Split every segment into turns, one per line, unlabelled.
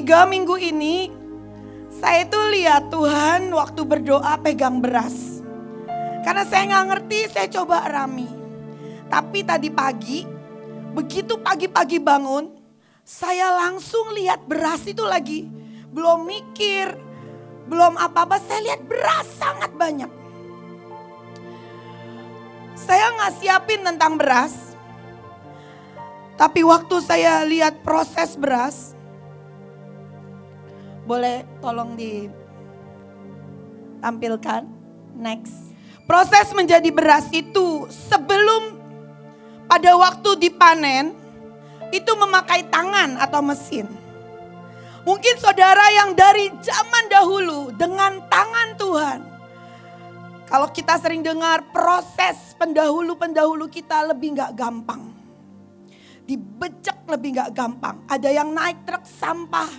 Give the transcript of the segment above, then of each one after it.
3 minggu ini saya itu lihat Tuhan waktu berdoa pegang beras. Karena saya nggak ngerti, saya coba rami. Tapi tadi pagi, begitu pagi-pagi bangun, saya langsung lihat beras itu lagi. Belum mikir, belum apa-apa, saya lihat beras sangat banyak. Saya nggak siapin tentang beras. Tapi waktu saya lihat proses beras, boleh tolong ditampilkan, next. Proses menjadi beras itu sebelum pada waktu dipanen, itu memakai tangan atau mesin. Mungkin saudara yang dari zaman dahulu dengan tangan Tuhan. Kalau kita sering dengar proses pendahulu-pendahulu kita lebih gak gampang. Dibejek lebih gak gampang. Ada yang naik truk sampah.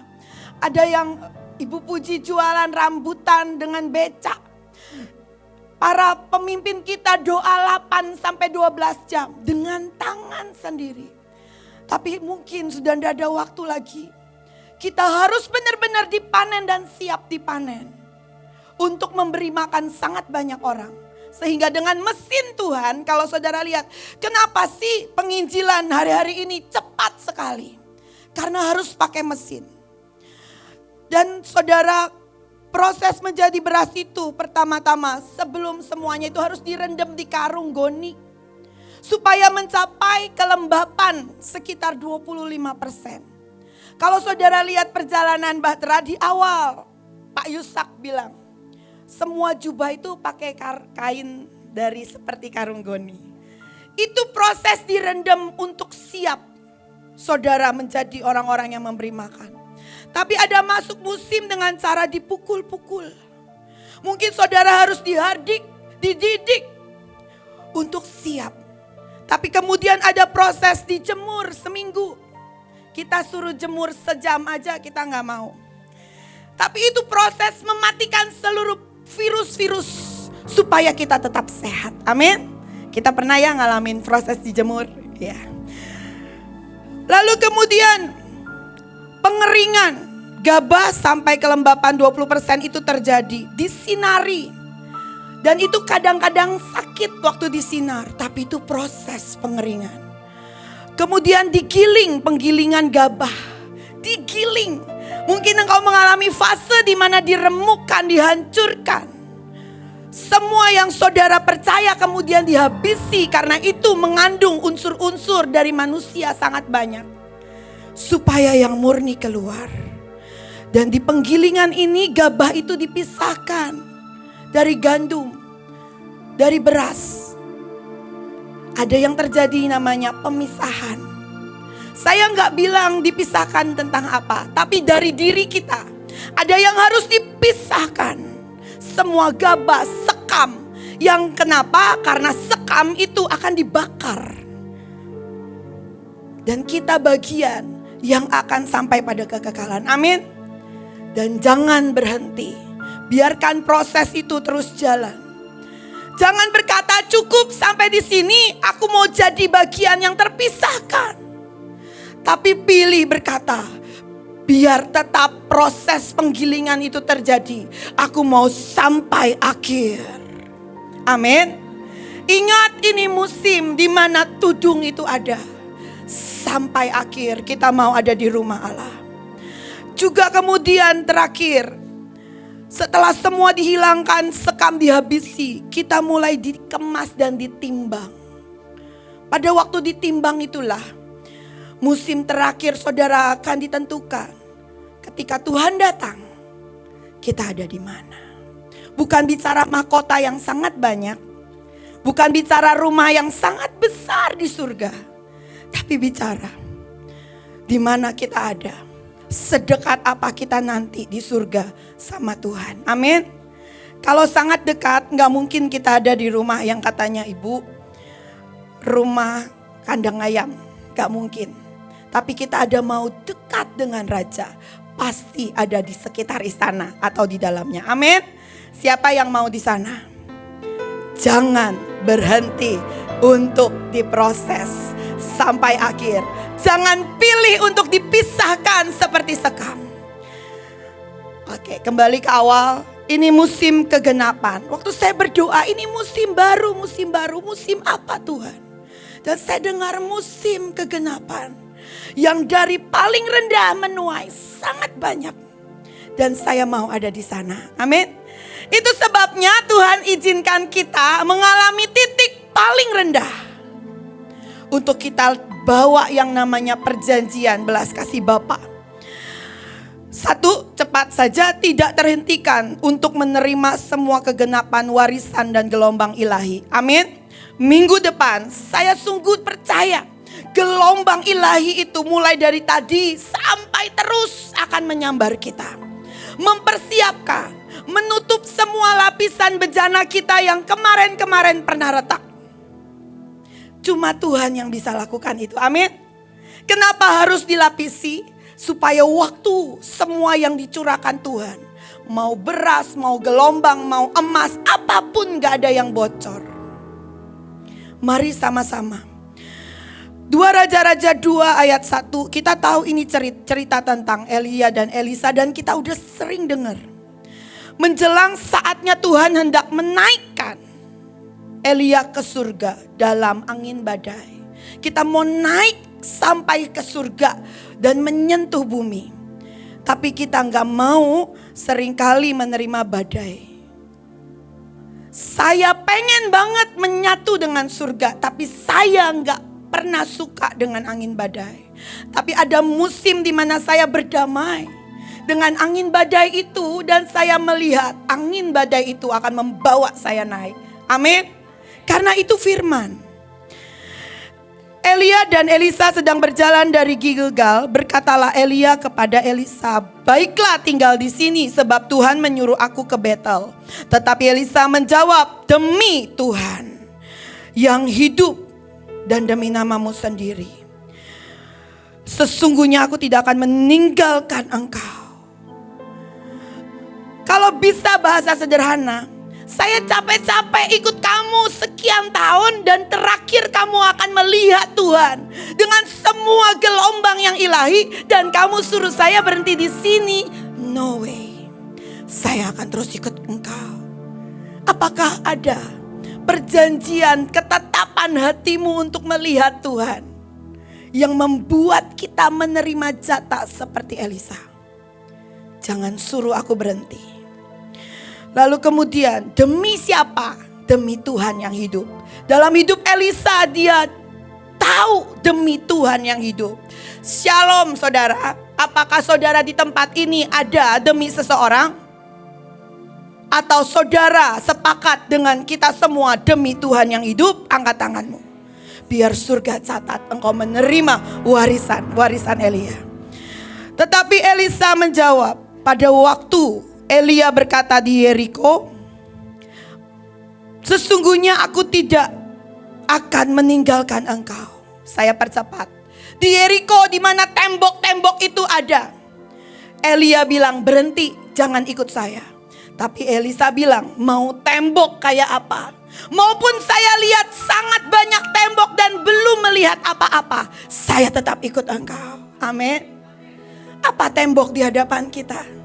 Ada yang Ibu Puji jualan rambutan dengan becak. Para pemimpin kita doa 8 sampai 12 jam dengan tangan sendiri. Tapi mungkin sudah tidak ada waktu lagi. Kita harus benar-benar dipanen dan siap dipanen. Untuk memberi makan sangat banyak orang. Sehingga dengan mesin Tuhan, kalau saudara lihat, kenapa sih penginjilan hari-hari ini cepat sekali? Karena harus pakai mesin. Dan saudara, proses menjadi beras itu pertama-tama sebelum semuanya itu harus direndam di karung goni. Supaya mencapai kelembapan sekitar 25%. Kalau saudara lihat perjalanan Bahtera di awal, Pak Yusak bilang, semua jubah itu pakai kain dari seperti karung goni. Itu proses direndam untuk siap saudara menjadi orang-orang yang memberi makan. Tapi ada masuk musim dengan cara dipukul-pukul. Mungkin saudara harus dihardik, dididik untuk siap. Tapi kemudian ada proses dijemur seminggu. Kita suruh jemur sejam aja kita gak mau. Tapi itu proses mematikan seluruh virus-virus supaya kita tetap sehat. Amin. Kita pernah ya ngalamin proses dijemur. Ya. Lalu kemudian pengeringan gabah sampai kelembapan 20% itu terjadi. Disinari. Dan itu kadang-kadang sakit waktu disinar. Tapi itu proses pengeringan. Kemudian digiling, penggilingan gabah. Digiling. Mungkin engkau mengalami fase di mana diremukkan, dihancurkan. Semua yang saudara percaya kemudian dihabisi karena itu mengandung unsur-unsur dari manusia sangat banyak. Supaya yang murni keluar. Dan di penggilingan ini gabah itu dipisahkan dari gandum, dari beras. Ada yang terjadi namanya pemisahan. Saya nggak bilang dipisahkan tentang apa, tapi dari diri kita. Ada yang harus dipisahkan. Semua gabah, sekam. Yang kenapa? Karena sekam itu akan dibakar. Dan kita bagian yang akan sampai pada kekekalan. Amin. Dan jangan berhenti. Biarkan proses itu terus jalan. Jangan berkata cukup sampai di sini, aku mau jadi bagian yang terpisahkan. Tapi pilih berkata, biar tetap proses penggilingan itu terjadi. Aku mau sampai akhir. Amin. Ingat ini musim di mana tudung itu ada. Sampai akhir kita mau ada di rumah Allah. Juga kemudian terakhir, setelah semua dihilangkan, sekam dihabisi, kita mulai dikemas dan ditimbang. Pada waktu ditimbang itulah musim terakhir saudara akan ditentukan. Ketika Tuhan datang, kita ada di mana? Bukan bicara mahkota yang sangat banyak. Bukan bicara rumah yang sangat besar di surga. Tapi bicara di mana kita ada. Sedekat apa kita nanti di surga sama Tuhan. Amin. Kalau sangat dekat, gak mungkin kita ada di rumah yang katanya ibu, rumah kandang ayam. Gak mungkin. Tapi kita ada mau dekat dengan Raja. Pasti ada di sekitar istana atau di dalamnya. Amin. Siapa yang mau di sana? Jangan berhenti untuk diproses sampai akhir. Jangan pilih untuk dipisahkan seperti sekam. Oke, kembali ke awal. Ini musim kegenapan. Waktu saya berdoa, ini musim baru. Musim apa Tuhan? Dan saya dengar musim kegenapan. Yang dari paling rendah menuai sangat banyak. Dan saya mau ada di sana. Amin. Itu sebabnya Tuhan izinkan kita mengalami titik paling rendah. Untuk kita bawa yang namanya perjanjian belas kasih Bapa. Satu, cepat saja tidak terhentikan untuk menerima semua kegenapan warisan dan gelombang ilahi. Amin. Minggu depan saya sungguh percaya gelombang ilahi itu mulai dari tadi sampai terus akan menyambar kita. Mempersiapkan, menutup semua lapisan bejana kita yang kemarin-kemarin pernah retak. Cuma Tuhan yang bisa lakukan itu. Amin. Kenapa harus dilapisi? Supaya waktu semua yang dicurahkan Tuhan, mau beras, mau gelombang, mau emas, apapun gak ada yang bocor. Mari sama-sama. 2 Raja-Raja 2 ayat 1, kita tahu ini cerita tentang Elia dan Elisa dan kita udah sering dengar. Menjelang saatnya Tuhan hendak menaikkan Elia ke surga dalam angin badai. Kita mau naik sampai ke surga dan menyentuh bumi. Tapi kita gak mau seringkali menerima badai. Saya pengen banget menyatu dengan surga, tapi saya gak pernah suka dengan angin badai. Tapi ada musim di mana saya berdamai dengan angin badai itu. Dan saya melihat angin badai itu akan membawa saya naik. Amin. Karena itu firman. Elia dan Elisa sedang berjalan dari Gilgal. Berkatalah Elia kepada Elisa, baiklah tinggal di sini sebab Tuhan menyuruh aku ke Betel. Tetapi Elisa menjawab, demi Tuhan yang hidup dan demi namamu sendiri, sesungguhnya aku tidak akan meninggalkan engkau. Kalau bisa bahasa sederhana, saya capek-capek ikut kamu sekian tahun dan terakhir kamu akan melihat Tuhan dengan semua gelombang yang ilahi dan kamu suruh saya berhenti di sini. No way. Saya akan terus ikut engkau. Apakah ada perjanjian ketetapan hatimu untuk melihat Tuhan yang membuat kita menerima jatah seperti Elisa? Jangan suruh aku berhenti. Lalu kemudian demi siapa? Demi Tuhan yang hidup. Dalam hidup Elisa dia tahu demi Tuhan yang hidup. Shalom saudara. Apakah saudara di tempat ini ada demi seseorang? Atau saudara sepakat dengan kita semua demi Tuhan yang hidup? Angkat tanganmu. Biar surga catat engkau menerima warisan Elia. Tetapi Elisa menjawab, pada waktu Elia berkata di Yeriko, sesungguhnya aku tidak akan meninggalkan engkau. Saya percepat. Di Yeriko di mana tembok-tembok itu ada. Elia bilang berhenti, jangan ikut saya. Tapi Elisa bilang mau tembok kayak apa? Maupun saya lihat sangat banyak tembok dan belum melihat apa-apa, saya tetap ikut engkau. Amin. Apa tembok di hadapan kita?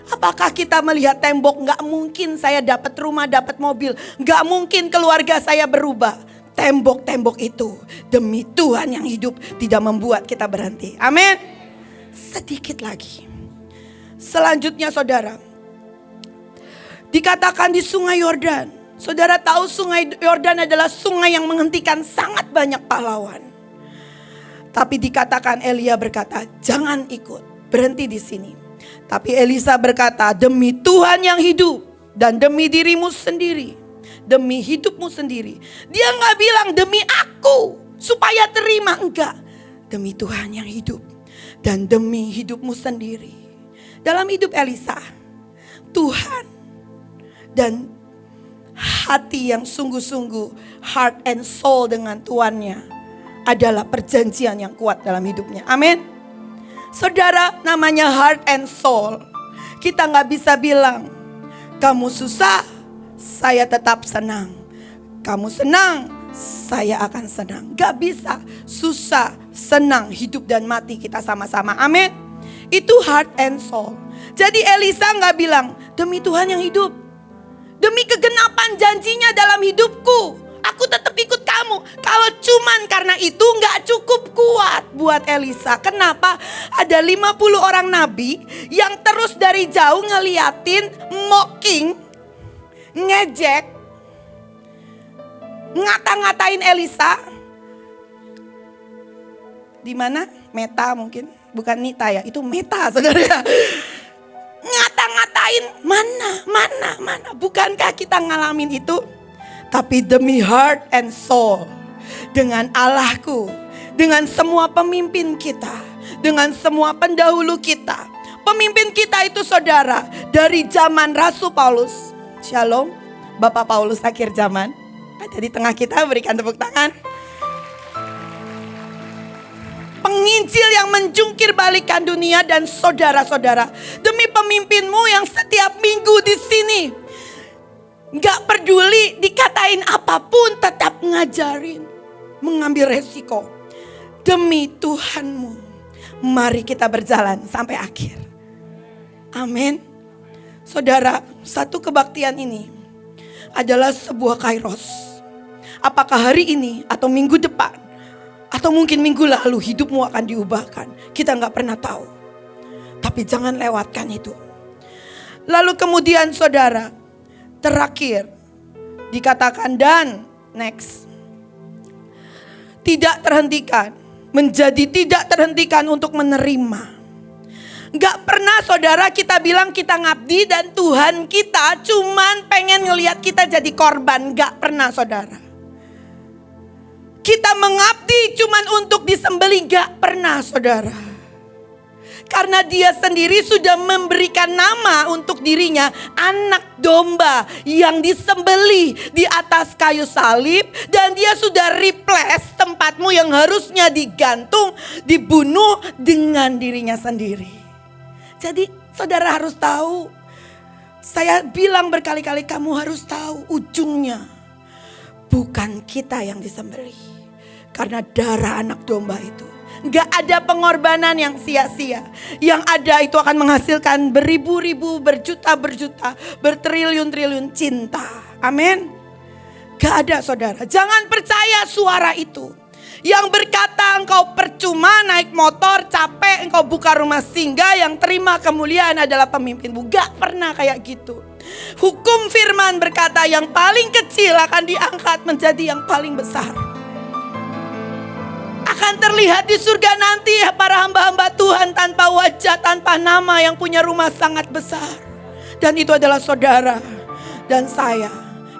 Apakah kita melihat tembok? Gak mungkin saya dapat rumah, dapat mobil. Gak mungkin keluarga saya berubah. Tembok-tembok itu demi Tuhan yang hidup tidak membuat kita berhenti. Amin. Sedikit lagi. Selanjutnya saudara, dikatakan di sungai Yordan. Saudara tahu sungai Yordan adalah sungai yang menghentikan sangat banyak pahlawan. Tapi dikatakan Elia berkata, jangan ikut, berhenti di sini. Tapi Elisa berkata, demi Tuhan yang hidup dan demi dirimu sendiri, demi hidupmu sendiri. Dia gak bilang demi aku supaya terima, enggak. Demi Tuhan yang hidup dan demi hidupmu sendiri. Dalam hidup Elisa, Tuhan dan hati yang sungguh-sungguh, heart and soul dengan tuannya adalah perjanjian yang kuat dalam hidupnya. Amin. Saudara, namanya heart and soul. Kita gak bisa bilang, kamu susah, saya tetap senang. Kamu senang, saya akan senang. Gak bisa, susah, senang, hidup dan mati kita sama-sama. Amin. Itu heart and soul. Jadi Elisa gak bilang, demi Tuhan yang hidup, demi kegenapan janjinya dalam hidupku, aku tetap ikut kamu. Kalau cuman karena itu gak cukup kuat buat Elisa. Kenapa? Ada 50 orang nabi yang terus dari jauh ngeliatin, mocking, ngejek, ngata-ngatain Elisa. Di mana? Meta mungkin, bukan Nita ya, itu Meta saudara. Ngata-ngatain, mana. Bukankah kita ngalamin itu? Tapi demi heart and soul, dengan Allahku, dengan semua pemimpin kita, dengan semua pendahulu kita. Pemimpin kita itu saudara, dari zaman Rasul Paulus. Shalom, Bapak Paulus akhir zaman. Ada di tengah kita, berikan tepuk tangan. Penginjil yang menjungkir balikan dunia dan saudara-saudara. Demi pemimpinmu yang setiap minggu di sini, gak peduli dikatain apapun, tetap ngajarin, mengambil resiko. Demi Tuhanmu, mari kita berjalan sampai akhir. Amin. Saudara, satu kebaktian ini adalah sebuah kairos. Apakah hari ini atau minggu depan, atau mungkin minggu lalu hidupmu akan diubahkan. Kita gak pernah tahu. Tapi jangan lewatkan itu. Lalu kemudian saudara, terakhir dikatakan dan next. Tidak terhentikan. Menjadi tidak terhentikan untuk menerima. Gak pernah saudara kita bilang kita ngabdi dan Tuhan kita cuman pengen ngelihat kita jadi korban. Gak pernah saudara. Kita mengabdi cuman untuk disembelih, gak pernah saudara. Karena dia sendiri sudah memberikan nama untuk dirinya, anak domba yang disembelih di atas kayu salib. Dan dia sudah replace tempatmu yang harusnya digantung, dibunuh dengan dirinya sendiri. Jadi saudara harus tahu, saya bilang berkali-kali kamu harus tahu ujungnya. Bukan kita yang disembelih. Karena darah anak domba itu gak ada pengorbanan yang sia-sia. Yang ada itu akan menghasilkan beribu-ribu, berjuta-berjuta, bertriliun-triliun cinta. Amin. Gak ada saudara. Jangan percaya suara itu yang berkata engkau percuma naik motor, capek, engkau buka rumah singgah, yang terima kemuliaan adalah pemimpinmu. Gak pernah kayak gitu. Hukum firman berkata yang paling kecil akan diangkat menjadi yang paling besar. Akan terlihat di surga nanti para hamba-hamba Tuhan tanpa wajah, tanpa nama, yang punya rumah sangat besar. Dan itu adalah saudara dan saya.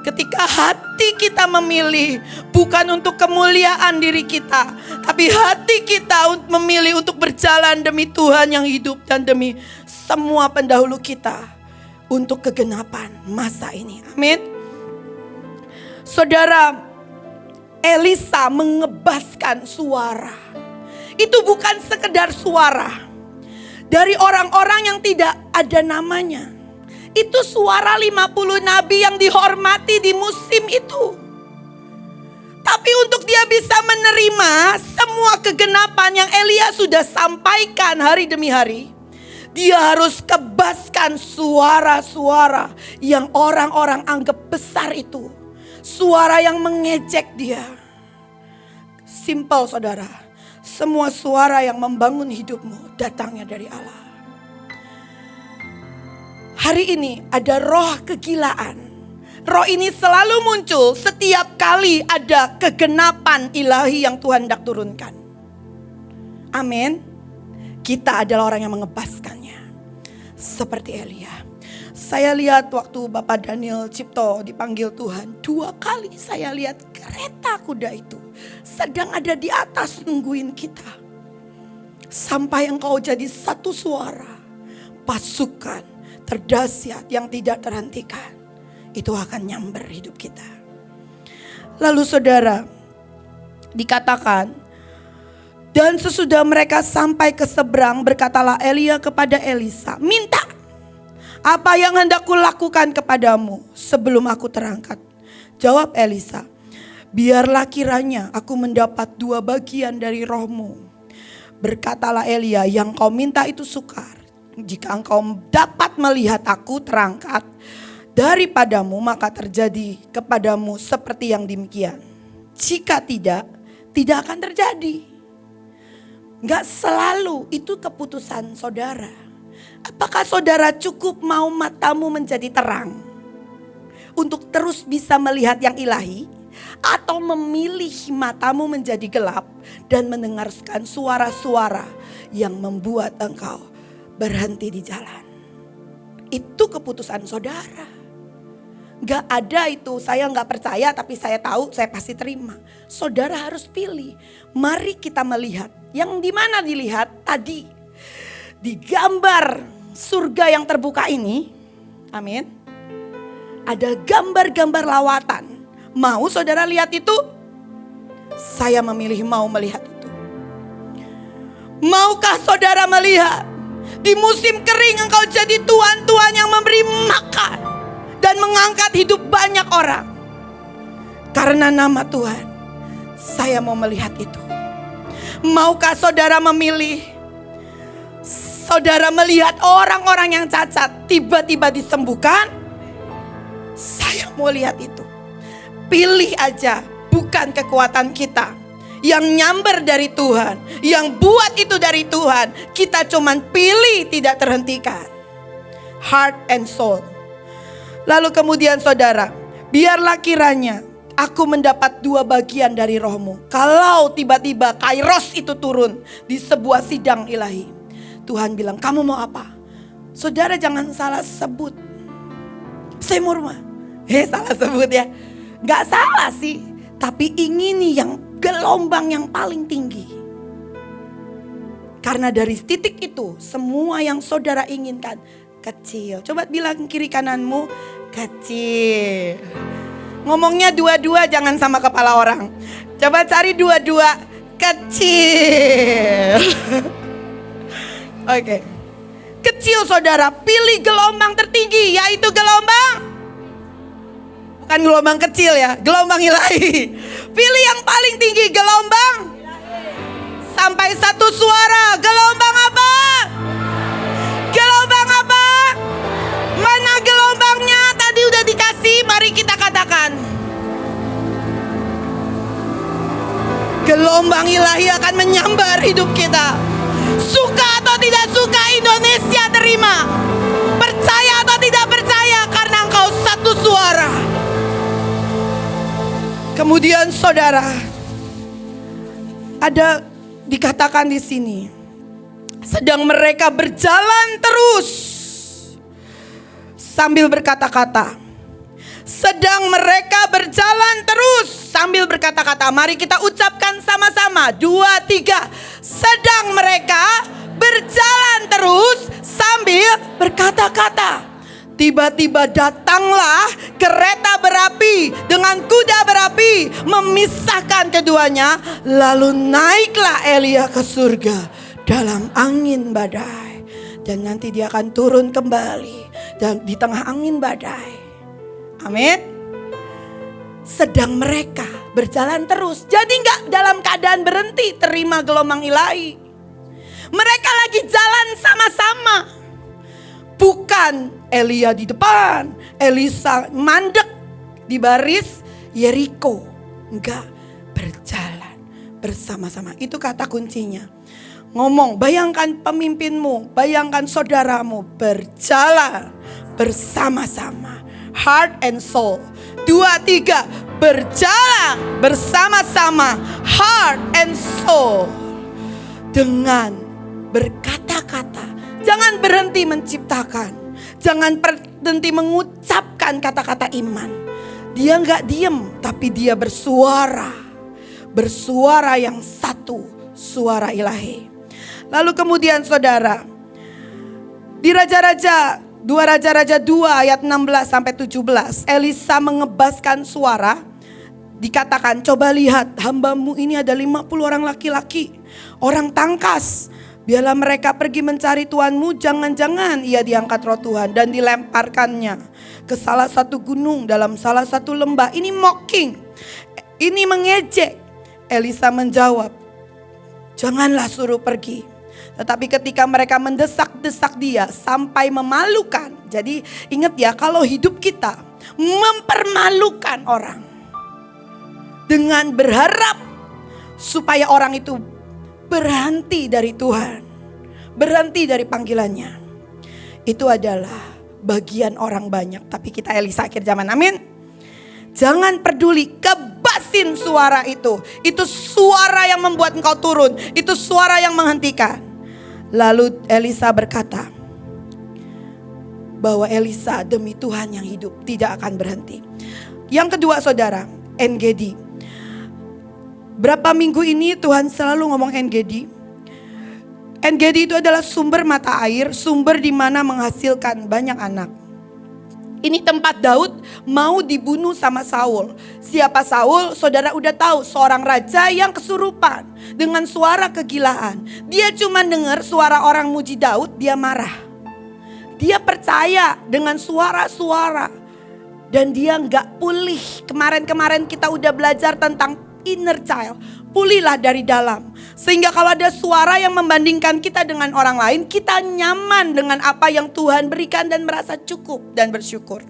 Ketika hati kita memilih bukan untuk kemuliaan diri kita, tapi hati kita memilih untuk berjalan demi Tuhan yang hidup dan demi semua pendahulu kita untuk kegenapan masa ini. Amin. Saudara, Elisa mengebaskan suara. Itu bukan sekedar suara dari orang-orang yang tidak ada namanya. Itu suara 50 nabi yang dihormati di musim itu. Tapi untuk dia bisa menerima semua kegenapan yang Elia sudah sampaikan hari demi hari, dia harus kebaskan suara-suara yang orang-orang anggap besar itu. Suara yang mengejek dia. Simple saudara. Semua suara yang membangun hidupmu datangnya dari Allah. Hari ini ada roh kegilaan. Roh ini selalu muncul setiap kali ada kegenapan ilahi yang Tuhan hendak turunkan. Amin. Kita adalah orang yang mengebaskannya. Seperti Elia. Saya lihat waktu Bapak Daniel Cipto dipanggil Tuhan, 2 kali saya lihat kereta kuda itu sedang ada di atas nungguin kita. Sampai engkau jadi satu suara, pasukan terdahsyat yang tidak terhentikan. Itu akan nyamber hidup kita. Lalu saudara, dikatakan, dan sesudah mereka sampai ke seberang, berkatalah Elia kepada Elisa, minta. Apa yang hendak kulakukan kepadamu sebelum aku terangkat? Jawab Elisa, biarlah kiranya aku mendapat 2 bagian dari rohmu. Berkatalah Elia, yang kau minta itu sukar. Jika engkau dapat melihat aku terangkat daripadamu, maka terjadi kepadamu seperti yang demikian. Jika tidak, tidak akan terjadi. Gak selalu itu keputusan saudara. Apakah saudara cukup mau matamu menjadi terang untuk terus bisa melihat yang ilahi, atau memilih matamu menjadi gelap dan mendengarkan suara-suara yang membuat engkau berhenti di jalan? Itu keputusan saudara. Gak ada itu, saya gak percaya tapi saya tahu saya pasti terima. Saudara harus pilih. Mari kita melihat. Yang dimana dilihat tadi, di gambar surga yang terbuka ini, amin, ada gambar-gambar lawatan. Mau saudara lihat itu? Saya memilih mau melihat itu. Maukah saudara melihat di musim kering engkau jadi tuan-tuan yang memberi makan dan mengangkat hidup banyak orang karena nama Tuhan? Saya mau melihat itu. Maukah saudara memilih saudara melihat orang-orang yang cacat tiba-tiba disembuhkan? Saya mau lihat itu. Pilih aja, bukan kekuatan kita yang nyamber dari Tuhan, yang buat itu dari Tuhan. Kita cuman pilih tidak terhentikan. Heart and soul. Lalu kemudian saudara, biarlah kiranya aku mendapat 2 bagian dari rohmu. Kalau tiba-tiba kairos itu turun di sebuah sidang ilahi, Tuhan bilang, kamu mau apa? Saudara jangan salah sebut. Saya mau rumah. Salah sebut ya. Gak salah sih, tapi ingini yang gelombang yang paling tinggi. Karena dari titik itu semua yang saudara inginkan kecil. Coba bilang kiri kananmu, kecil. Ngomongnya dua-dua, jangan sama kepala orang. Coba cari dua-dua, kecil. Oke. Kecil saudara, pilih gelombang tertinggi, yaitu gelombang, bukan gelombang kecil ya, gelombang ilahi. Pilih yang paling tinggi, gelombang sampai satu suara. Gelombang apa? Gelombang apa? Mana gelombangnya? Tadi udah dikasih, mari kita katakan. Gelombang ilahi akan menyambar hidup kita. Suka atau tidak suka, Indonesia terima. Percaya atau tidak percaya, karena engkau satu suara. Kemudian saudara, ada dikatakan di sini, sedang mereka berjalan terus sambil berkata-kata. Sedang mereka berjalan terus sambil berkata-kata. Mari kita ucapkan sama-sama. 2, 3. Sedang mereka berjalan terus sambil berkata-kata. Tiba-tiba datanglah kereta berapi dengan kuda berapi memisahkan keduanya. Lalu naiklah Elia ke surga dalam angin badai. Dan nanti dia akan turun kembali dan di tengah angin badai. Amin. Sedang mereka berjalan terus. Jadi gak dalam keadaan berhenti terima gelombang ilahi. Mereka lagi jalan sama-sama. Bukan Elia di depan, Elisa mandek di baris Yeriko. Enggak, berjalan bersama-sama. Itu kata kuncinya. Ngomong, bayangkan pemimpinmu, bayangkan saudaramu berjalan bersama-sama. Heart and soul. 2, 3, berjalan bersama-sama. Heart and soul. Dengan berkata-kata. Jangan berhenti menciptakan. Jangan berhenti mengucapkan kata-kata iman. Dia gak diem, tapi dia bersuara. Bersuara yang satu, suara ilahi. Lalu kemudian saudara, di Raja-Raja 2 Raja-Raja 2 ayat 16 sampai 17, Elisa mengebaskan suara. Dikatakan, coba lihat, hambamu ini ada 50 orang laki-laki, orang tangkas. Biarlah mereka pergi mencari Tuanmu, jangan-jangan ia diangkat roh Tuhan dan dilemparkannya ke salah satu gunung dalam salah satu lembah. Ini mocking, ini mengejek. Elisa menjawab, janganlah suruh pergi. Tetapi ketika mereka mendesak-desak dia sampai memalukan. Jadi ingat ya, kalau hidup kita mempermalukan orang dengan berharap supaya orang itu berhenti dari Tuhan, berhenti dari panggilannya, itu adalah bagian orang banyak. Tapi kita Elisa akhir zaman, amin. Jangan peduli, kebasin suara itu. Itu suara yang membuat engkau turun, itu suara yang menghentikan. Lalu Elisa berkata bahwa Elisa demi Tuhan yang hidup tidak akan berhenti. Yang kedua saudara, En-Gedi. Berapa minggu ini Tuhan selalu ngomong En-Gedi. En-Gedi itu adalah sumber mata air, sumber di mana menghasilkan banyak anak. Ini tempat Daud mau dibunuh sama Saul. Siapa Saul? Saudara udah tahu, seorang raja yang kesurupan dengan suara kegilaan. Dia cuma dengar suara orang muji Daud, dia marah. Dia percaya dengan suara-suara dan dia nggak pulih. Kemarin kita udah belajar tentang inner child. Pulihlah dari dalam. Sehingga kalau ada suara yang membandingkan kita dengan orang lain, kita nyaman dengan apa yang Tuhan berikan dan merasa cukup dan bersyukur.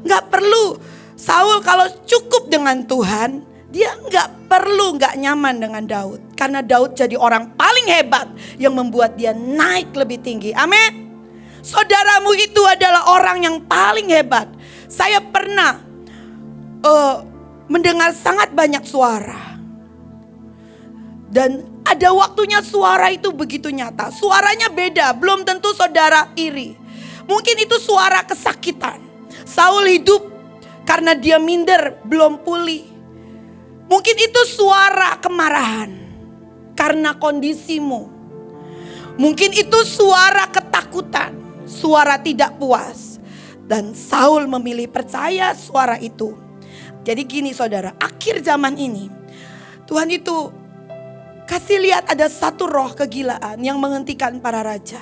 Gak perlu Saul kalau cukup dengan Tuhan, dia gak nyaman dengan Daud. Karena Daud jadi orang paling hebat yang membuat dia naik lebih tinggi. Amin. Saudaramu itu adalah orang yang paling hebat. Saya pernah mendengar sangat banyak suara. Dan ada waktunya suara itu begitu nyata. Suaranya beda, belum tentu saudara iri. Mungkin itu suara kesakitan. Saul hidup karena dia minder, belum pulih. Mungkin itu suara kemarahan karena kondisimu. Mungkin itu suara ketakutan, suara tidak puas. Dan Saul memilih percaya suara itu. Jadi gini saudara, akhir zaman ini Tuhan itu kasih lihat ada satu roh kegilaan yang menghentikan para raja.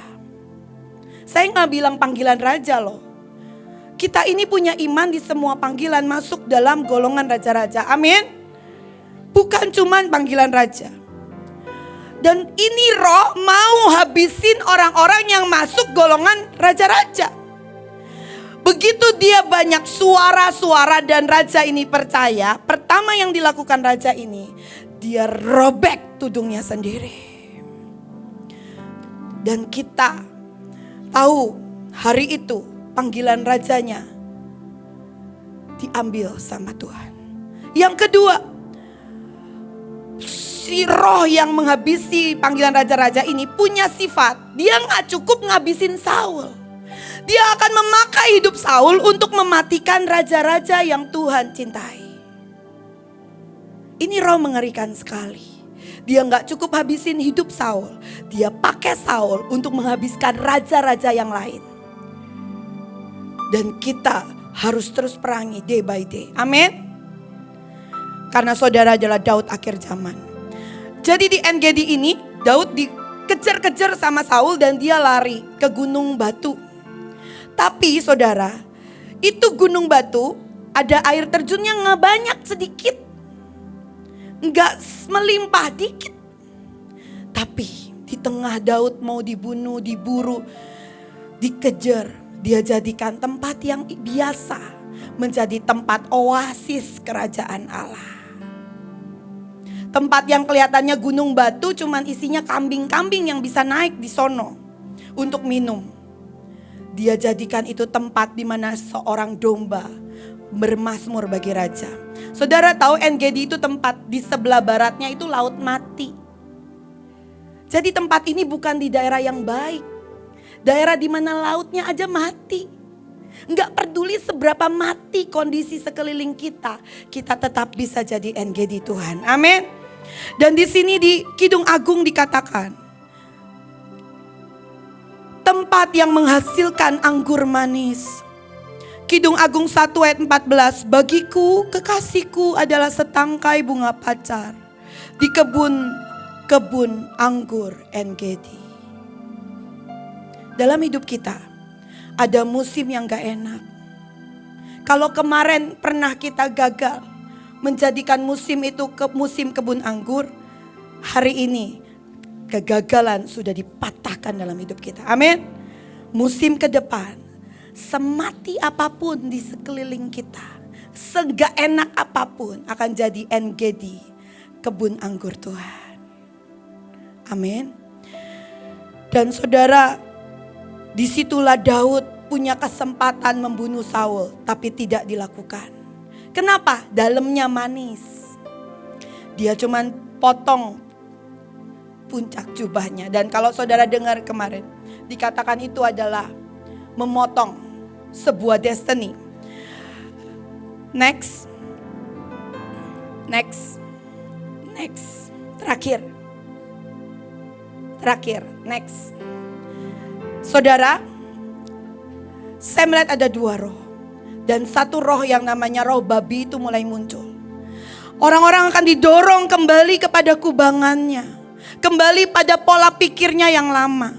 Saya gak bilang panggilan raja loh. Kita ini punya iman di semua panggilan masuk dalam golongan raja-raja. Amin. Bukan cuman panggilan raja. Dan ini roh mau habisin orang-orang yang masuk golongan raja-raja. Begitu dia banyak suara-suara dan raja ini percaya. Pertama yang dilakukan raja ini, dia robek tudungnya sendiri. Dan kita tahu hari itu panggilan rajanya diambil sama Tuhan. Yang kedua, si roh yang menghabisi panggilan raja-raja ini punya sifat. Dia gak cukup ngabisin Saul. Dia akan memakai hidup Saul untuk mematikan raja-raja yang Tuhan cintai. Ini roh mengerikan sekali. Dia gak cukup habisin hidup Saul. Dia pakai Saul untuk menghabiskan raja-raja yang lain. Dan kita harus terus perangi day by day. Amin. Karena saudara adalah Daud akhir zaman. Jadi di En-Gedi ini Daud dikejar-kejar sama Saul dan dia lari ke gunung batu. Tapi saudara, itu gunung batu ada air terjunnya gak banyak, sedikit. Gak melimpah, dikit. Tapi di tengah Daud mau dibunuh, diburu, dikejar, dia jadikan tempat yang biasa menjadi tempat oasis kerajaan Allah. Tempat yang kelihatannya gunung batu cuman isinya kambing-kambing yang bisa naik di sono untuk minum. Dia jadikan itu tempat di mana seorang domba bermazmur bagi raja. Saudara tahu En-Gedi itu tempat di sebelah baratnya itu laut mati. Jadi tempat ini bukan di daerah yang baik. Daerah di mana lautnya aja mati. Enggak peduli seberapa mati kondisi sekeliling kita, kita tetap bisa jadi En-Gedi Tuhan. Amin. Dan di sini di Kidung Agung dikatakan, tempat yang menghasilkan anggur manis. Kidung Agung 1 ayat 14, bagiku kekasihku adalah setangkai bunga pacar di kebun anggur En-Gedi. Dalam hidup kita ada musim yang gak enak. Kalau kemarin pernah kita gagal menjadikan musim itu ke musim kebun anggur, hari ini kegagalan sudah dipatahkan dalam hidup kita. Amin. Musim ke depan, semati apapun di sekeliling kita, seenggak enak apapun akan jadi NGD, kebun anggur Tuhan. Amin. Dan saudara, disitulah Daud punya kesempatan membunuh Saul, tapi tidak dilakukan. Kenapa? Dalamnya manis. Dia cuman potong puncak jubahnya. Dan kalau saudara dengar kemarin, dikatakan itu adalah memotong sebuah destiny. Next. Terakhir, next. Saudara, saya melihat ada dua roh. Dan satu roh yang namanya roh babi itu mulai muncul. Orang-orang akan didorong kembali kepada kubangannya. Kembali pada pola pikirnya yang lama.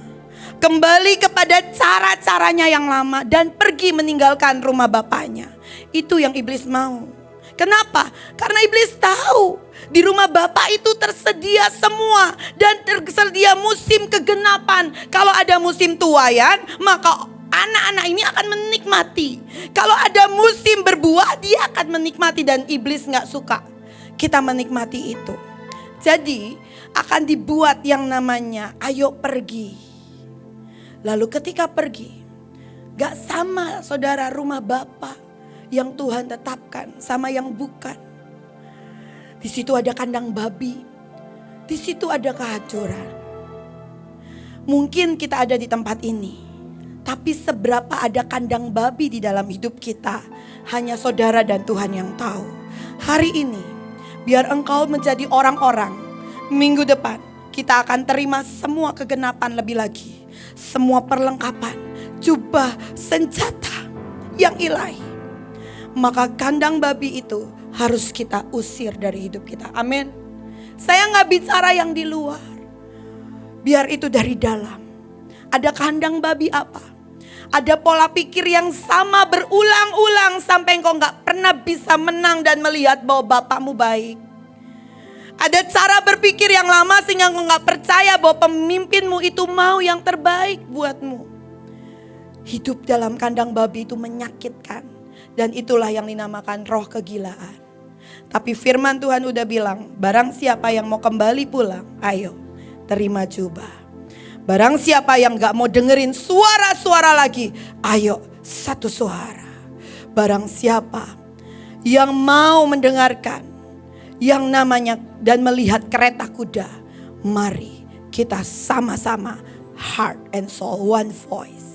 Kembali kepada cara-caranya yang lama. Dan pergi meninggalkan rumah bapaknya. Itu yang iblis mau. Kenapa? Karena iblis tahu di rumah Bapa itu tersedia semua dan tersedia musim kegenapan. Kalau ada musim tuaian, maka anak-anak ini akan menikmati. Kalau ada musim berbuah, dia akan menikmati, dan iblis gak suka kita menikmati itu. Jadi akan dibuat yang namanya ayo pergi. Lalu ketika pergi, gak sama saudara rumah Bapa yang Tuhan tetapkan sama yang bukan. Di situ ada kandang babi. Di situ ada kehancuran. Mungkin kita ada di tempat ini, tapi seberapa ada kandang babi di dalam hidup kita, hanya saudara dan Tuhan yang tahu. Hari ini, biar engkau menjadi orang-orang, minggu depan kita akan terima semua kegenapan lebih lagi. Semua perlengkapan, jubah, senjata yang ilahi. Maka kandang babi itu harus kita usir dari hidup kita. Amin. Saya gak bicara yang di luar. Biar itu dari dalam. Ada kandang babi apa? Ada pola pikir yang sama berulang-ulang sampai engkau gak pernah bisa menang dan melihat bahwa Bapakmu baik. Ada cara berpikir yang lama sehingga engkau gak percaya bahwa pemimpinmu itu mau yang terbaik buatmu. Hidup dalam kandang babi itu menyakitkan. Dan itulah yang dinamakan roh kegilaan. Tapi firman Tuhan udah bilang, barang siapa yang mau kembali pulang, ayo terima jubah. Barang siapa yang gak mau dengerin suara-suara lagi, ayo satu suara. Barang siapa yang mau mendengarkan yang namanya dan melihat kereta kuda, mari kita sama-sama heart and soul, one voice.